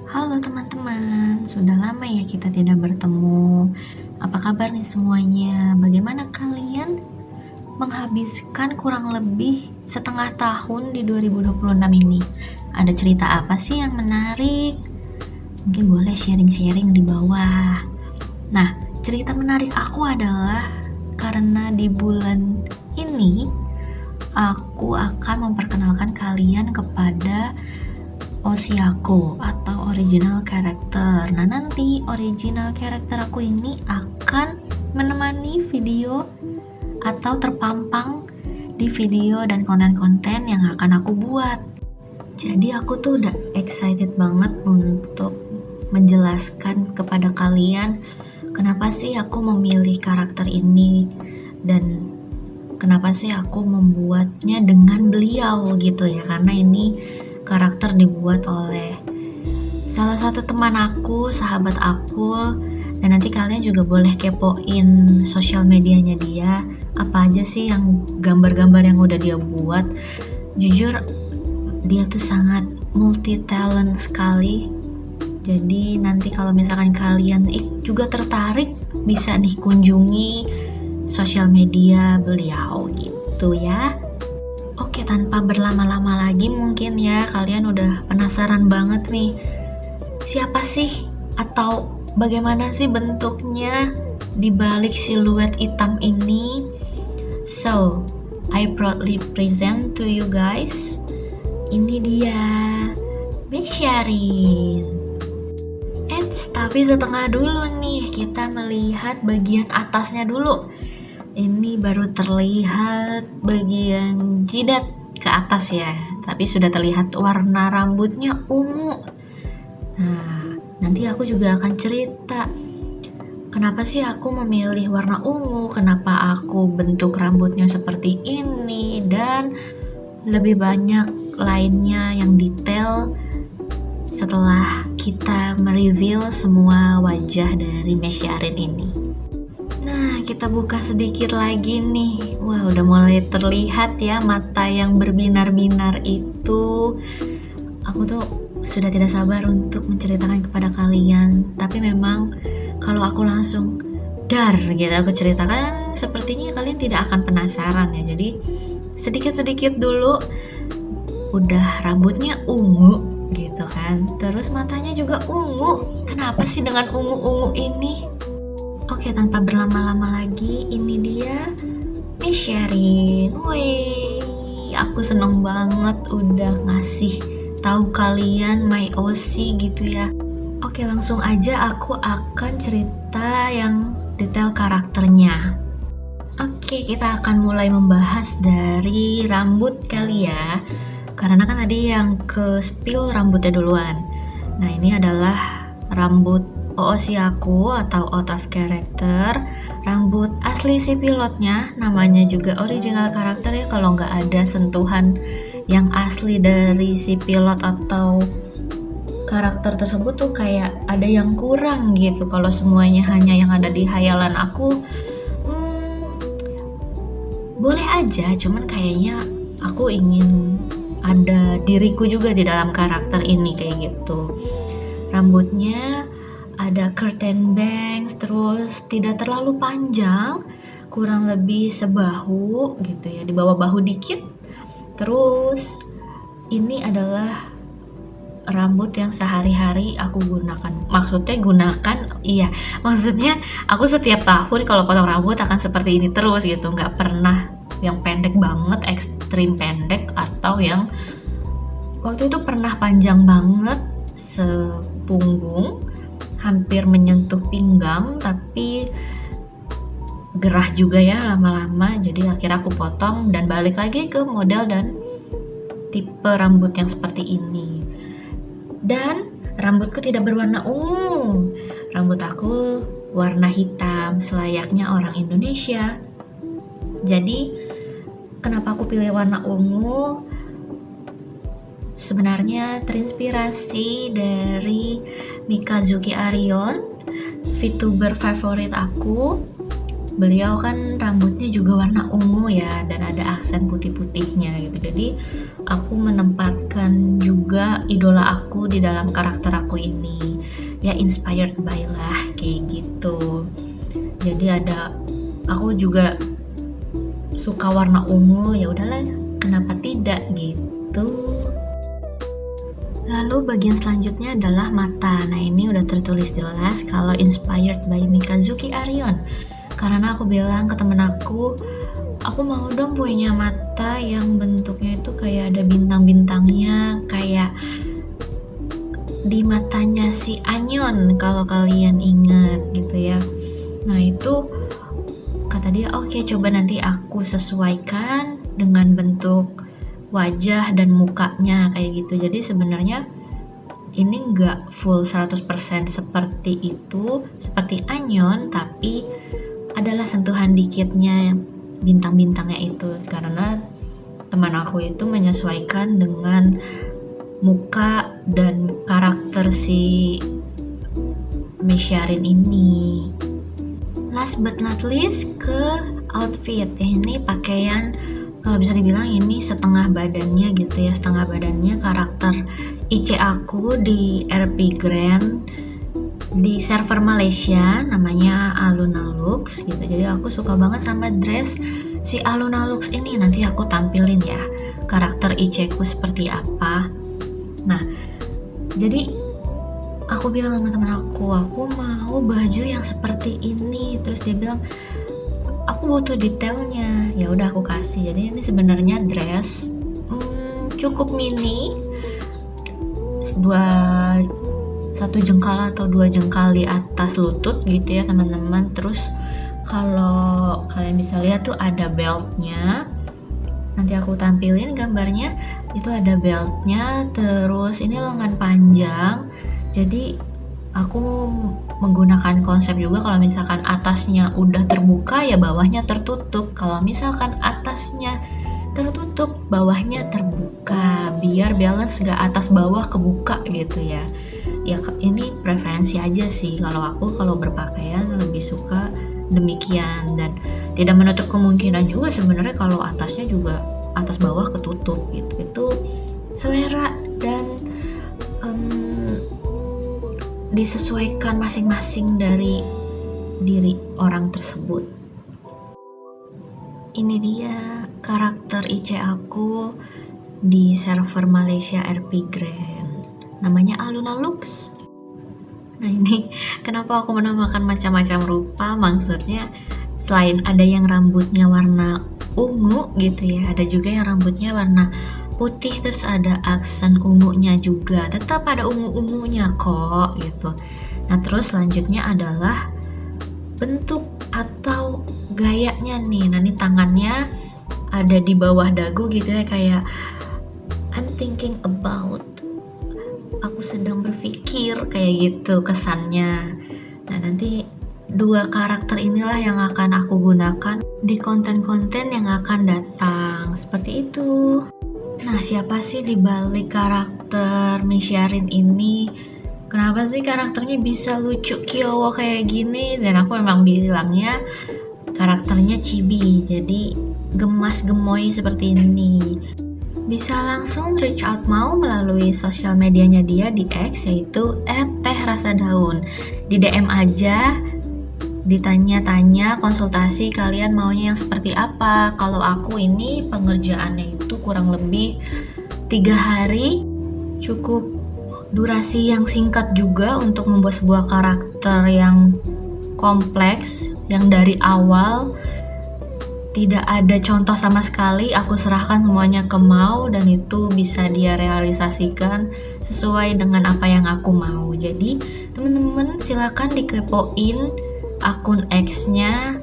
Halo teman-teman, sudah lama ya kita tidak bertemu. Apa kabar nih semuanya? Bagaimana kalian menghabiskan kurang lebih setengah tahun di 2026 ini? Ada cerita apa sih yang menarik? Mungkin boleh sharing-sharing di bawah. Nah, cerita menarik aku adalah karena di bulan ini aku akan memperkenalkan kalian kepada Oshiako atau original character. Nah, nanti original character aku ini akan menemani video atau terpampang di video dan konten-konten yang akan aku buat. Jadi aku tuh udah excited banget untuk menjelaskan kepada kalian kenapa sih aku memilih karakter ini dan kenapa sih aku membuatnya dengan beliau gitu ya, karena ini karakter dibuat oleh salah satu teman aku, sahabat aku, dan nanti kalian juga boleh kepoin sosial medianya dia, apa aja sih yang gambar-gambar yang udah dia buat. Jujur dia tuh sangat multi talent sekali. Jadi nanti kalau misalkan kalian juga tertarik, bisa nih kunjungi sosial media beliau gitu ya. Oke, tanpa berlama-lama lagi mungkin ya kalian udah penasaran banget nih, siapa sih atau bagaimana sih bentuknya di balik siluet hitam ini. So, I proudly present to you guys. Ini dia, Mesharin. Tapi setengah dulu nih, kita melihat bagian atasnya dulu. Ini baru terlihat bagian jidat ke atas ya, tapi sudah terlihat warna rambutnya ungu. Nah, nanti aku juga akan cerita kenapa sih aku memilih warna ungu, kenapa aku bentuk rambutnya seperti ini, dan lebih banyak lainnya yang detail setelah kita mereveal semua wajah dari Mesharin ini. Nah, kita buka sedikit lagi nih. Wah, udah mulai terlihat ya mata yang berbinar-binar itu. Aku tuh sudah tidak sabar untuk menceritakan kepada kalian. Tapi memang kalau aku langsung gitu aku ceritakan, sepertinya kalian tidak akan penasaran ya. Jadi sedikit-sedikit dulu. Udah rambutnya ungu gitu kan. Terus matanya juga ungu. Kenapa sih dengan ungu-ungu ini? Oke, tanpa berlama-lama lagi, ini dia Mesharin. Wih, aku seneng banget udah ngasih tahu kalian my OC gitu ya. Oke, langsung aja aku akan cerita yang detail karakternya. Oke, kita akan mulai membahas dari rambut kali ya. Karena kan tadi yang ke spill rambutnya duluan. Nah, ini adalah rambut Oshiako atau out of character, rambut asli si pilotnya, namanya juga original karakter ya. Kalau nggak ada sentuhan yang asli dari si pilot atau karakter tersebut tuh kayak ada yang kurang gitu. Kalau semuanya hanya yang ada di hayalan aku, boleh aja, cuman kayaknya aku ingin ada diriku juga di dalam karakter ini kayak gitu. Rambutnya ada curtain bangs, terus tidak terlalu panjang, kurang lebih sebahu gitu ya, di bawah bahu dikit. Terus ini adalah rambut yang sehari-hari aku gunakan. Maksudnya aku setiap tahun kalau potong rambut akan seperti ini terus gitu, nggak pernah yang pendek banget, ekstrim pendek, atau yang waktu itu pernah panjang banget sepunggung, hampir menyentuh pinggang, tapi gerah juga ya lama-lama. Jadi akhirnya aku potong dan balik lagi ke model dan tipe rambut yang seperti ini. Dan rambutku tidak berwarna ungu, rambut aku warna hitam selayaknya orang Indonesia. Jadi kenapa aku pilih warna ungu? Sebenarnya terinspirasi dari Mikazuki Arion, VTuber favorit aku. Beliau kan rambutnya juga warna ungu ya, dan ada aksen putih-putihnya gitu. Jadi aku menempatkan juga idola aku di dalam karakter aku ini, ya inspired by lah kayak gitu. Jadi aku juga suka warna ungu, ya udahlah kenapa tidak gitu. Lalu bagian selanjutnya adalah mata. Nah ini udah tertulis jelas kalau inspired by Mikazuki Arion, karena aku bilang ke temen aku mau dong punya mata yang bentuknya itu kayak ada bintang-bintangnya, kayak di matanya si Anyon kalau kalian ingat gitu ya. Nah itu kata dia, oke, coba nanti aku sesuaikan dengan bentuk wajah dan mukanya kayak gitu. Jadi sebenarnya ini nggak full 100% seperti itu, seperti Anyon, tapi adalah sentuhan dikitnya bintang-bintangnya itu, karena teman aku itu menyesuaikan dengan muka dan karakter si Mesharin ini. Last but not least ke outfit. Ini pakaian, kalau bisa dibilang ini setengah badannya gitu ya, setengah badannya karakter IC aku di RP Grand di server Malaysia, namanya Aluna Lux gitu. Jadi aku suka banget sama dress si Aluna Lux ini. Nanti aku tampilin ya karakter IC ku seperti apa. Nah, jadi aku bilang sama teman aku mau baju yang seperti ini. Terus dia bilang, aku butuh detailnya. Ya udah aku kasih. Jadi ini sebenarnya dress cukup mini, satu jengkal atau 2 jengkal di atas lutut gitu ya teman-teman. Terus kalau kalian bisa lihat tuh ada beltnya, nanti aku tampilin gambarnya. Itu ada beltnya, terus ini lengan panjang. Jadi aku menggunakan konsep juga kalau misalkan atasnya udah terbuka ya bawahnya tertutup. Kalau misalkan atasnya tertutup bawahnya terbuka, biar balance gak atas bawah kebuka gitu ya. Ya ini preferensi aja sih. Kalau berpakaian lebih suka demikian, dan tidak menutup kemungkinan juga sebenarnya kalau atasnya juga atas bawah ketutup gitu. Itu selera dan disesuaikan masing-masing dari diri orang tersebut. Ini dia karakter IC aku di server Malaysia RP Grand, namanya Aluna Lux. Nah ini kenapa aku menamakan macam-macam rupa, maksudnya selain ada yang rambutnya warna ungu gitu ya, ada juga yang rambutnya warna putih terus ada aksen ungunya juga, tetap ada ungu-ungunya kok gitu. Nah terus selanjutnya adalah bentuk atau gayanya nih. Nah ini tangannya ada di bawah dagu gitu ya, kayak I'm thinking about, aku sedang berpikir kayak gitu kesannya. Nah nanti 2 karakter inilah yang akan aku gunakan di konten-konten yang akan datang, seperti itu. Nah siapa sih di balik karakter Mesharin ini? Kenapa sih karakternya bisa lucu kiowo kayak gini? Dan aku memang bilangnya karakternya chibi, jadi gemas gemoy seperti ini. Bisa langsung reach out mau melalui sosial medianya dia di X, yaitu @tehrasadaun. Di DM aja, ditanya-tanya, konsultasi kalian maunya yang seperti apa. Kalau aku ini pengerjaannya itu kurang lebih 3 hari, cukup durasi yang singkat juga untuk membuat sebuah karakter yang kompleks, yang dari awal tidak ada contoh sama sekali. Aku serahkan semuanya ke Mau dan itu bisa dia realisasikan sesuai dengan apa yang aku mau. Jadi teman-teman silakan dikepoin akun X-nya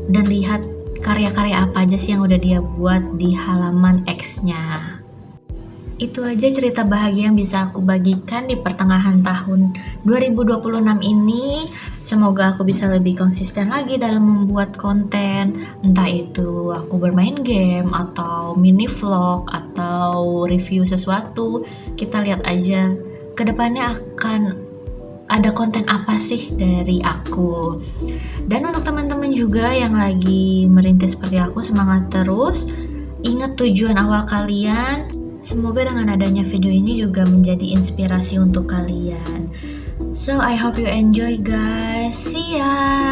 dan lihat karya-karya apa aja sih yang udah dia buat di halaman X-nya. Itu aja cerita bahagia yang bisa aku bagikan di pertengahan tahun 2026 ini. Semoga aku bisa lebih konsisten lagi dalam membuat konten, entah itu aku bermain game atau mini vlog atau review sesuatu. Kita lihat aja kedepannya akan ada konten apa sih dari aku. Dan untuk teman-teman juga yang lagi merintis seperti aku, semangat terus. Ingat tujuan awal kalian. Semoga dengan adanya video ini juga menjadi inspirasi untuk kalian. So I hope you enjoy guys. See ya.